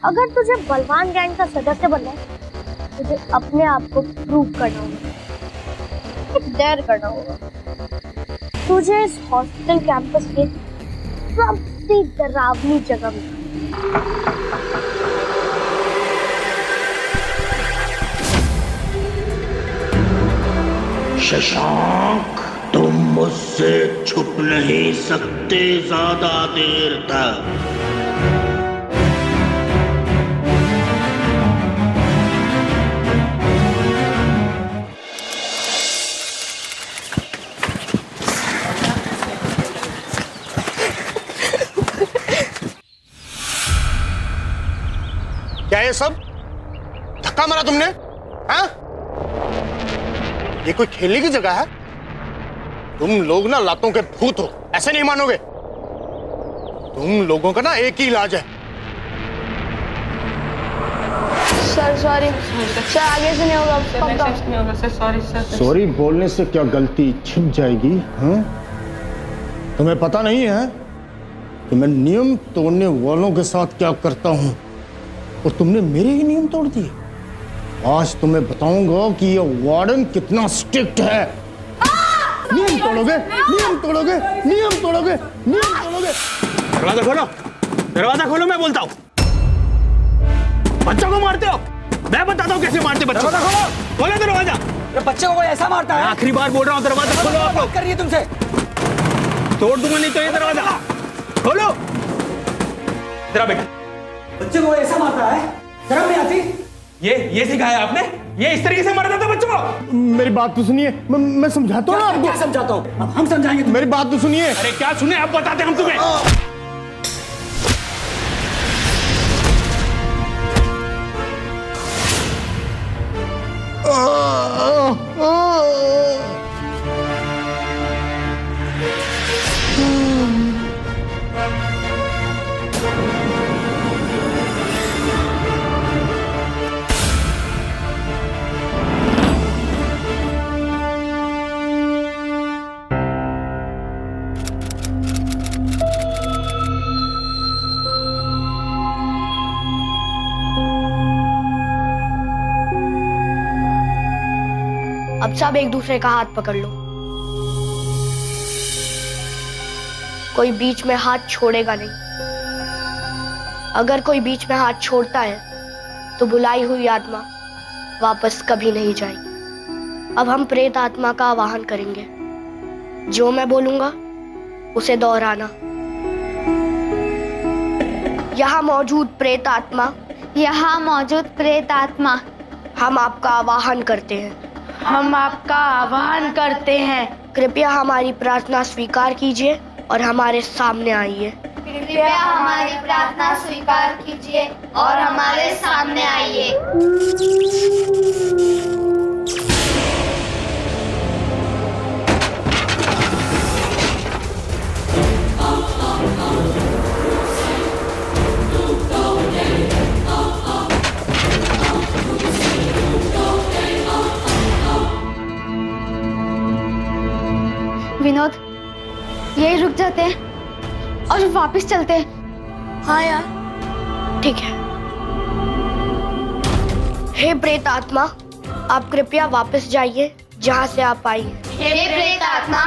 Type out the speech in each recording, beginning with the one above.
अगर तुझे बलवान गैंग का सदस्य बनना है, तुझे अपने आप को प्रूव करना होगा, एक डेयर करना होगा। तुझे इस हॉस्पिटल कैंपस के सबसे डरावनी जगह में शशांक, तुम मुझसे छुप नहीं सकते ज्यादा देर तक। क्या ये सब धक्का मारा तुमने? हाँ? ये कोई खेलने की जगह है? तुम लोग ना लातों के भूत हो, ऐसे नहीं मानोगे। तुम लोगों का ना एक ही इलाज है। सर सॉरी सर, आगे से नहीं होगा, नहीं होगा सर। Sorry sir. सॉरी बोलने से क्या गलती छिप जाएगी? हाँ? तुम्हें पता नहीं है कि मैं नियम तोड़ने वालों के साथ क्या करता हूं, और तुमने मेरे ही नियम तोड़ दिए। आज तुम्हें बताऊंगा कि ये वार्डन कितना स्ट्रिक्ट है। नियम तोड़ोगे, नियम तोड़ोगे, नियम तोड़ोगे, नियम तोड़ोगे। दरवाजा खोलो, दरवाजा खोलो, मैं बोलता हूँ। बच्चों को मारते हो, मैं बताता हूँ कैसे मारते बच्चों। दरवाजा खोलो, खोलो दरवाजा। बच्चे को कोई ऐसा मारता है? आखिरी बार बोल रहा हूँ, दरवाजा खोलो। आप लोग कर रही है तुमसे, तोड़ दूंगा नहीं तो ये दरवाजा खोलो। जरा बेटा, बच्चे को ऐसा मारता है? शर्म नहीं आती? ये सिखाया आपने? ये इस तरीके से मारता था बच्चों को? मेरी बात तो सुनिए, मैं समझाता हूँ ना आपको। क्या समझाता हूँ? अब हम समझाएंगे। मेरी बात तो सुनिए। अरे क्या सुने, आप बताते हम तुम्हें। अब सब एक दूसरे का हाथ पकड़ लो, कोई बीच में हाथ छोड़ेगा नहीं। अगर कोई बीच में हाथ छोड़ता है तो बुलाई हुई आत्मा वापस कभी नहीं जाएगी। अब हम प्रेत आत्मा का आवाहन करेंगे। जो मैं बोलूंगा उसे दोहराना। यहाँ मौजूद प्रेत आत्मा, यहाँ मौजूद प्रेत आत्मा, हम आपका आवाहन करते हैं। हम आपका आह्वान करते हैं। कृपया हमारी प्रार्थना स्वीकार कीजिए और हमारे सामने आइए। कृपया हमारी प्रार्थना स्वीकार कीजिए और हमारे सामने आइए। विनोद, यही रुक जाते हैं और वापस चलते हैं। हाँ यार, ठीक है। हे प्रेत आत्मा, आप कृपया वापस जाइए जहाँ से आप आई हैं। हे प्रेत आत्मा,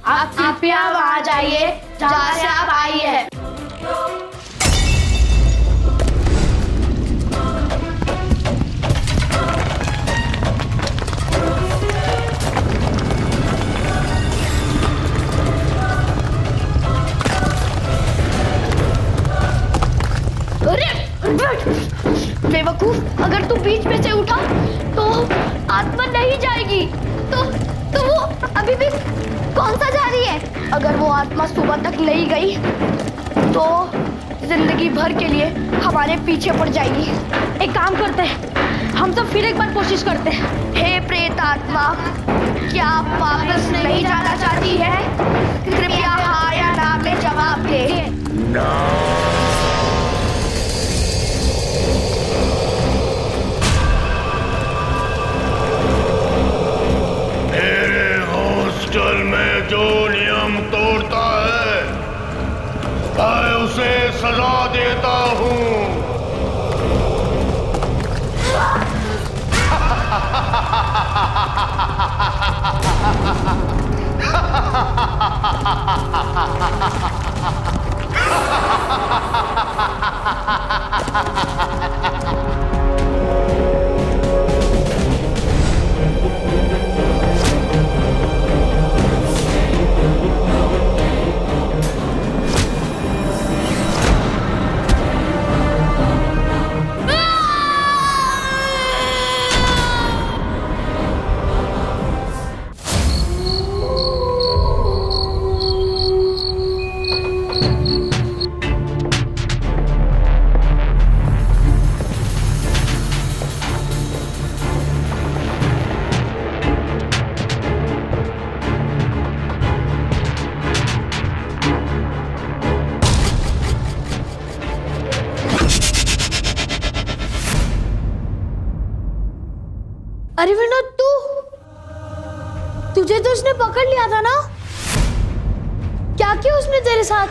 आप कृपया वहाँ जाइए जहाँ से आप आई है। बेवकूफ, अगर तू बीच में से उठा तो आत्मा नहीं जाएगी। तो वो अभी भी कौन सा जा रही है? अगर वो आत्मा सुबह तक नहीं गई तो जिंदगी भर के लिए हमारे पीछे पड़ जाएगी। एक काम करते हैं, हम सब फिर एक बार कोशिश करते हैं। हे प्रेत आत्मा, क्या आप वापस नहीं जाना चाहती है? कृपया हाँ या ना में जवाब दे। हॉस्टल में जो नियम तोड़ता है मैं उसे सजा देता हूँ। अरे विनोद, तुझे तो उसने पकड़ लिया था ना? क्या किया उसने तेरे साथ?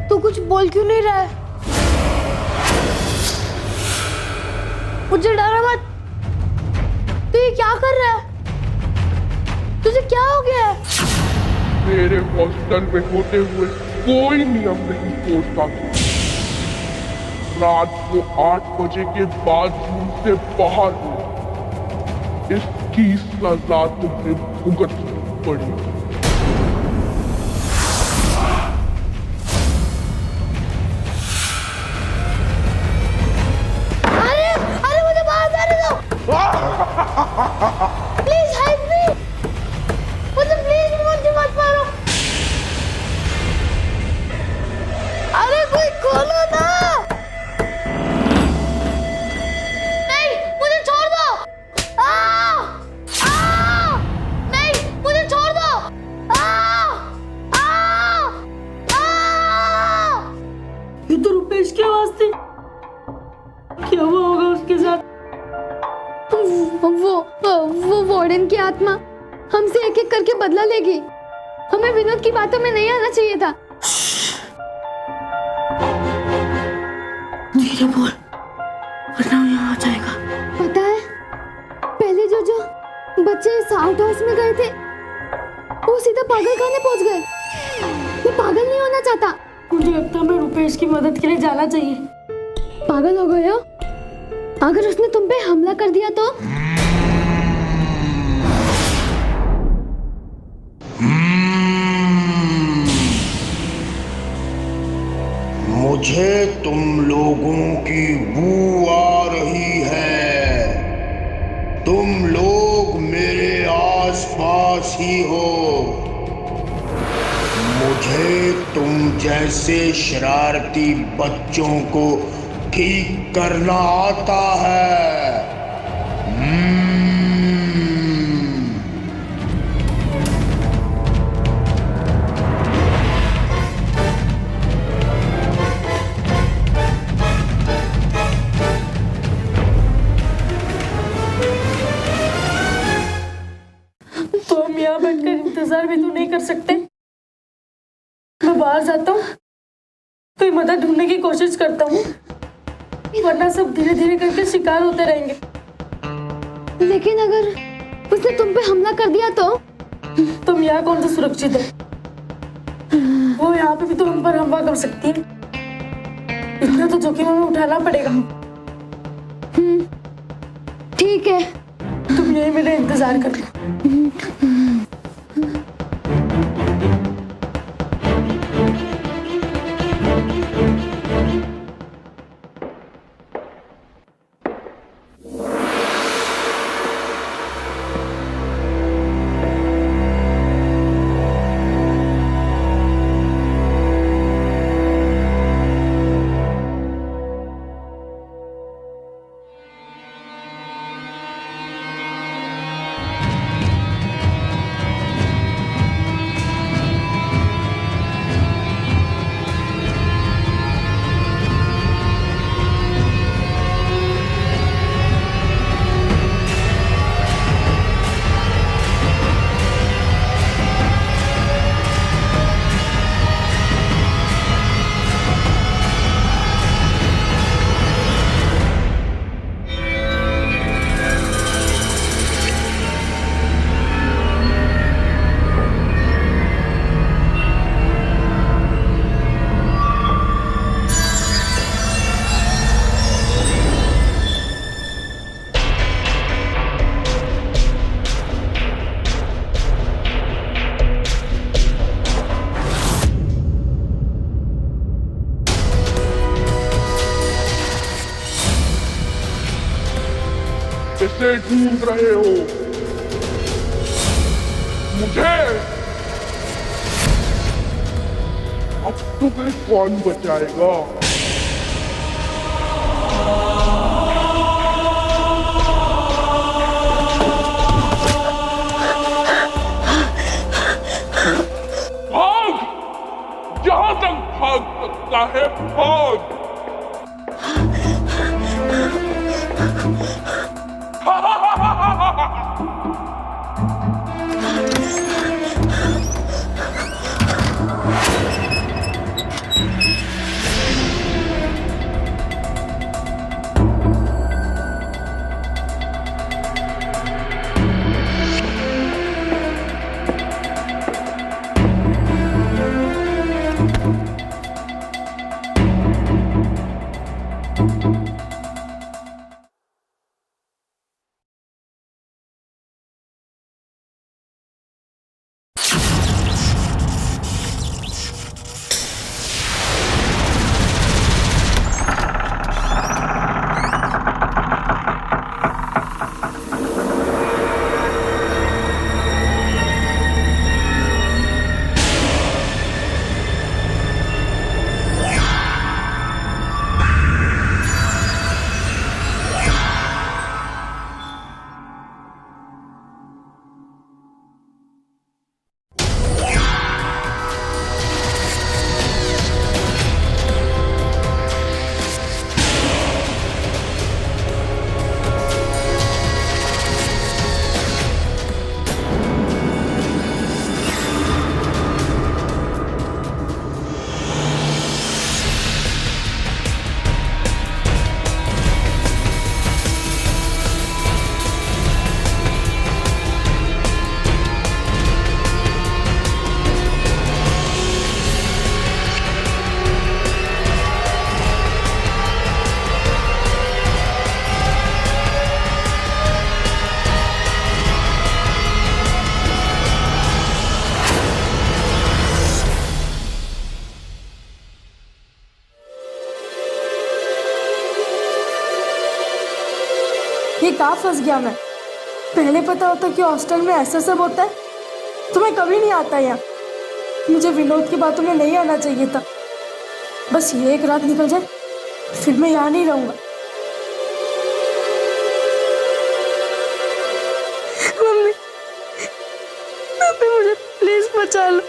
तू कुछ बोल क्यों नहीं रहा है? मुझे डरा मत। तू ये क्या कर रहा है? तुझे क्या हो गया है? मेरे हॉस्टल में होते हुए कोई नियम नहीं तोड़ता। रात को 8 बजे के बाद रूम से बाहर हो, इसकी सजा तुम्हें भुगतनी पड़ेगी। अरे मुझे बाहर जाने दो। Please help me. मुझे मत मारो। अरे कोई खोलो ना। नहीं, मुझे छोड़ दो। नहीं, मुझे छोड़ दो। ये तो रुपेश की आवाज थी। क्या हुआ होगा उसके साथ? वो वार्डन की आत्मा हमसे एक एक करके बदला लेगी। हमें विनोद की बातों में नहीं आना चाहिए था। धीरे बोल, वरना यहाँ आ जाएगा। पता है, पहले जो बच्चे इस आउट हाउस में गए थे, वो सीधा पागल खाने पहुंच गए। मैं पागल नहीं होना चाहता। मुझे लगता है मैं रुपेश की मदद के लिए जाना चाहिए। पागल हो गए हो? अगर उसने तुम पे हमला कर दिया तो? मुझे तुम लोगों की बू आ रही है। तुम लोग मेरे आसपास ही हो। मुझे तुम जैसे शरारती बच्चों को ठीक करना आता है। तो हम यहाँ बैठकर इंतजार भी तो नहीं कर सकते। मैं बाहर जाता हूँ, कोई मदद ढूंढने की कोशिश करता हूँ, वरना सब धीरे धीरे करके शिकार होते रहेंगे। लेकिन अगर उसने तुम पे हमला कर दिया तो? तुम यहाँ कौन सा सुरक्षित है? वो यहाँ पे भी तो हम पर हमला कर सकती है। इतना तो जोखिम हमें उठाना पड़ेगा। ठीक है, तुम यही मेरा इंतजार कर लो। किसे ढूंढ रहे हो? मुझे? अब तुम्हें कौन बचाएगा? भाग! जहां तक भाग सकता है भाग! ये कहाँ फंस गया मैं? पहले पता होता कि हॉस्टल में ऐसा सब होता है तो मैं कभी नहीं आता यहाँ। मुझे विनोद की बातों में नहीं आना चाहिए था। बस ये एक रात निकल जाए फिर मैं यहाँ नहीं रहूंगा। मम्मी, मम्मी मुझे प्लीज बचा लो।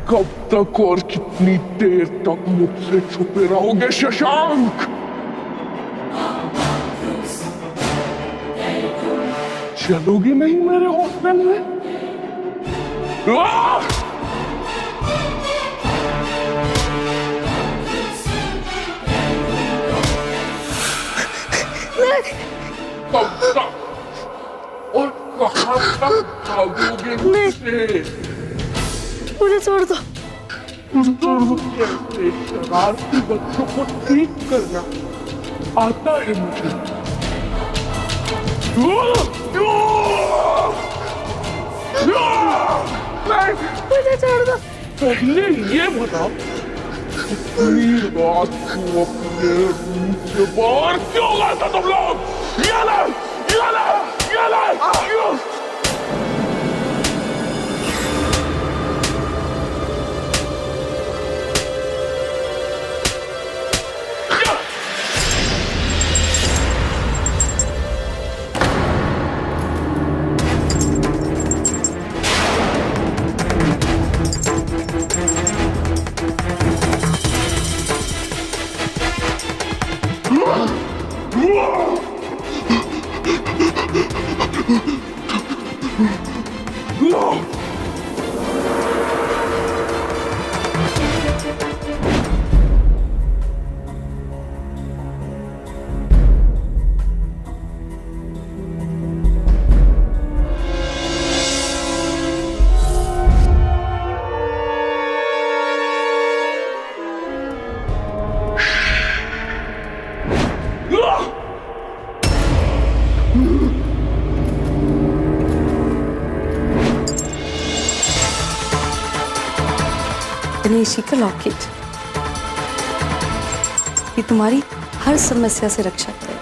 कब तक और कितनी देर तक मुझसे छुपे रहोगे शशांक? चलोगी नहीं मेरे हॉस्टल में? कब तक और कहाँ तक भागोगे मुझसे? मुझे छोड़ दो। कैसे शरारती बच्चों को ठीक करना आता है मुझे। मुझे छोड़ दो। पहले ये बताओ, इतनी रात को अपने रूम से बाहर क्यों गए थे तुम लोग? गणेशी का लॉकेट, ये तुम्हारी हर समस्या से रक्षा करेगा।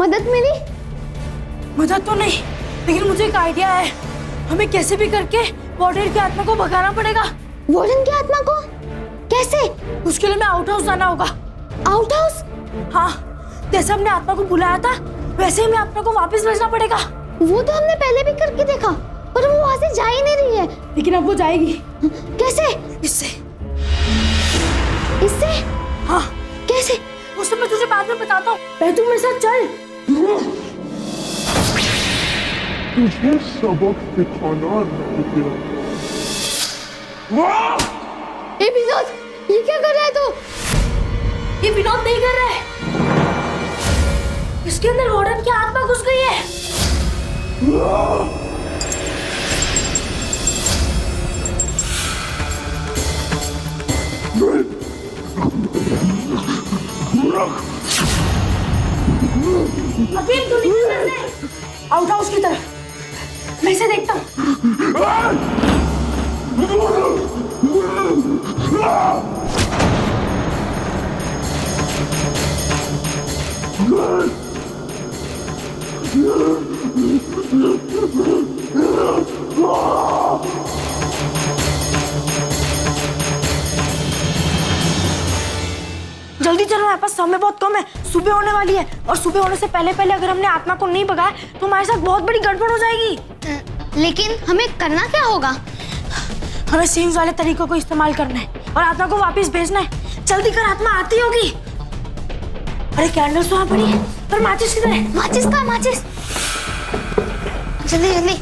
मदद मिली? मदद तो नहीं, लेकिन मुझे एक आइडिया है। हमें कैसे भी करके वार्डन की आत्मा को भगाना पड़ेगा। वार्डन की आत्मा को? कैसे? उसके लिए मैं आउट हाउस जाना होगा। Out house? हाँ, जैसे हमने आत्मा को बुलाया था वैसे ही हमें आत्मा को वापस भेजना पड़ेगा। वो तो हमने पहले भी करके देखा, पर वो वहां से जा ही नहीं रही है। लेकिन अब वो जाएगी। कैसे? इससे। इससे? हाँ। कैसे? वो सब मैं तुझे बाद में बताता हूँ, पहले तू मेरे साथ चल। तुझे सबक सिखाना नहीं आता। ए विनोद, ये क्या कर रहा है तू? ये विनोद नहीं कर रहा है, इसके अंदर वार्डन की आत्मा घुस गई है। अभी तू निकल से आउट हाउस की तरफ, मैं इसे देखता हूँ। जल्दी चलो, हमारे पास समय बहुत कम है, सुबह होने वाली है और सुबह होने से पहले पहले अगर हमने आत्मा को नहीं भगाया तो हमारे साथ बहुत बड़ी गड़बड़ हो जाएगी। लेकिन हमें करना क्या होगा? हमें सीन्स वाले तरीकों को इस्तेमाल करना है और आत्मा को वापस भेजना है। जल्दी कर, आत्मा आती होगी। अरे कैंडल्स तो वहाँ पड़ी है, पर माचिस किधर है? माचिस का माचिस। जल्दी जल्दी।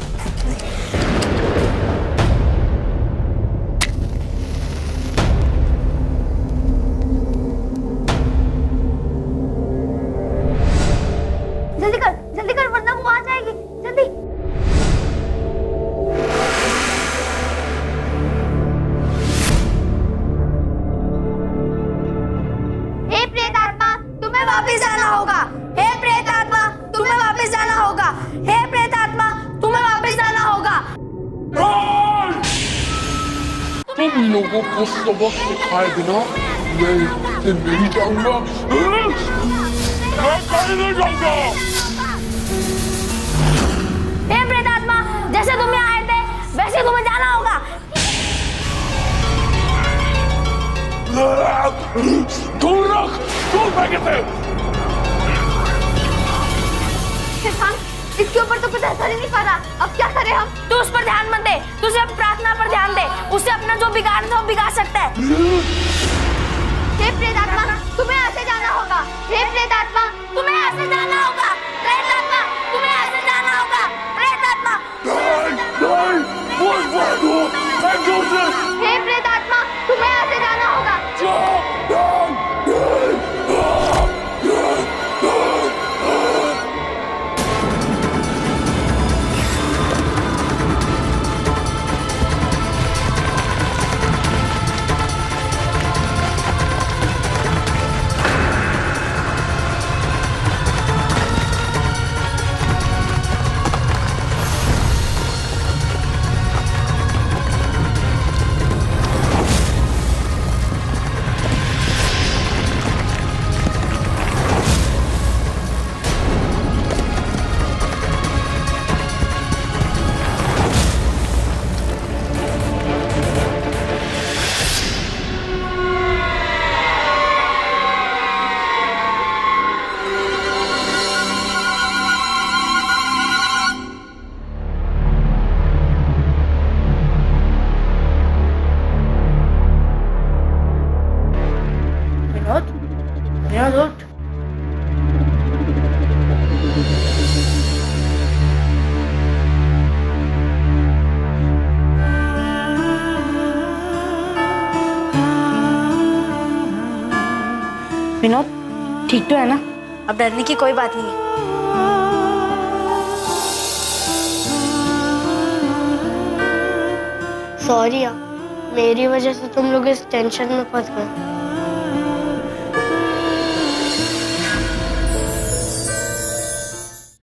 जल्दी कर वरना वो आ जाएगी। जल्दी। हे प्रेत आत्मा, तुम्हें वापस जाना होगा। हे प्रेत आत्मा, तुम्हें वापस जाना होगा। हे प्रेत आत्मा, तुम्हें वापस जाना होगा। तुम लोगों को सबक सिखाए बिना मैं इससे नहीं जाऊंगा। मैं कहीं नहीं जाऊंगा। हे प्रेत आत्मा, जैसे तुम यहाँ आए थे वैसे तुम्हें जाना होगा। दूर रख, दूर फेंके थे। इसके ऊपर तो कुछ असर ही नहीं कर रहा, अब क्या करें हम? तू उस पर ध्यान मत दे, तू सिर्फ प्रार्थना पर ध्यान दे। उससे अपना जो बिगाड़ना था वो बिगाड़ सकता है। हे प्रेत आत्मा, तुम्हें यहाँ से जाना होगा। हे प्रेत आत्मा, तुम्हें यहाँ से जाना होगा। प्रेत आत्मा, तुम्हें यहाँ से जाना होगा। प्रेत आत्मा, हे प्रेत आत्मा, तुम्हें यहाँ से जाना होगा। विनोद, ठीक तो है ना? अब डरने की कोई बात नहीं है। सॉरी यार, मेरी वजह से तुम लोग इस टेंशन में फंस गए।